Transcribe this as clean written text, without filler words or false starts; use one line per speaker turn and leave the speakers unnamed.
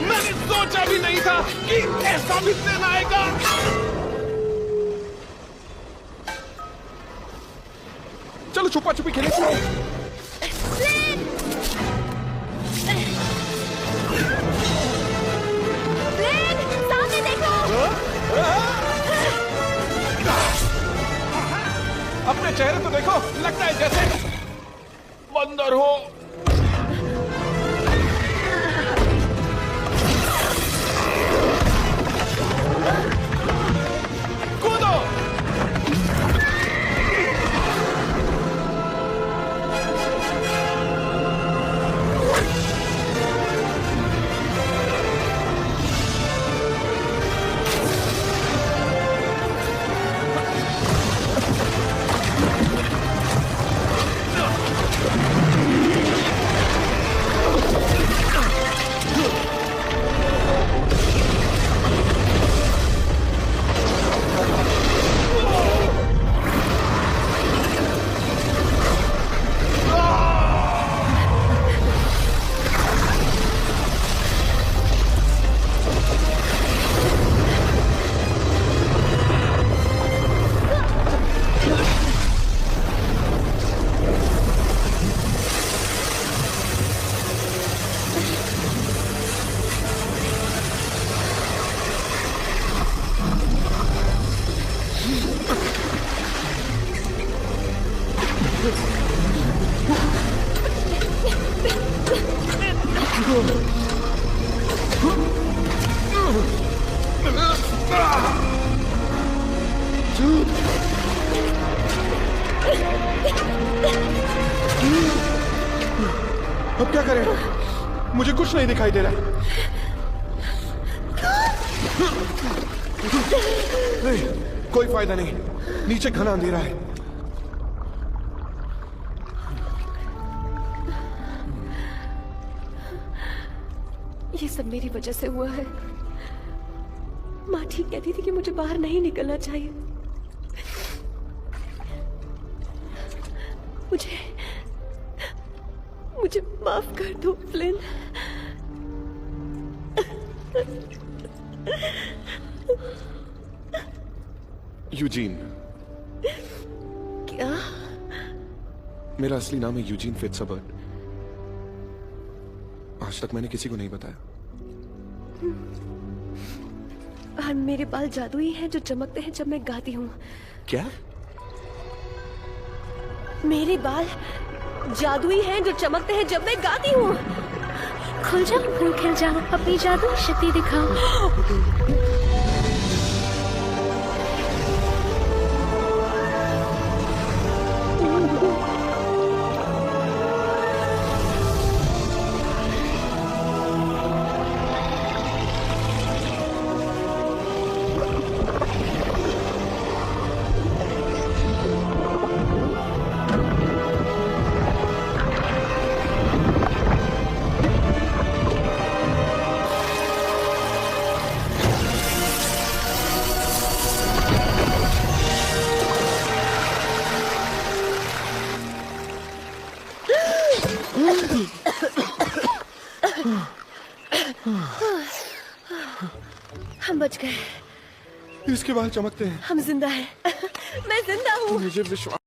मैंने सोचा भी नहीं था कि ऐसा भी दिन आएगा। चलो छुपा छुपी खेले।
सामने देखो।
अपने चेहरे तो देखो, लगता है जैसे बंदर हो। कूदो। अब क्या करें? मुझे कुछ नहीं दिखाई दे रहा। नहीं, कोई फायदा नहीं। नीचे घना अंधेरा है।
ये सब मेरी वजह से हुआ है। माँ ठीक कहती थी कि मुझे बाहर नहीं निकलना चाहिए। मुझे माफ कर दो फ्लिन।
यूजीन।
क्या?
मेरा असली नाम है यूजीन फिट्जबर्ग। आज तक मैंने किसी को नहीं बताया।
और मेरे बाल जादुई हैं जो चमकते हैं जब मैं गाती हूँ।
क्या?
मेरे बाल जादुई हैं जो चमकते हैं जब मैं गाती हूँ।
खुल जाओ, फूल खिल जाओ, अपनी जादू शक्ति दिखाओ।
हम बच गए।
इसके बाल चमकते हैं।
हम जिंदा हैं। मैं जिंदा हूँ।
मुझे विश्वास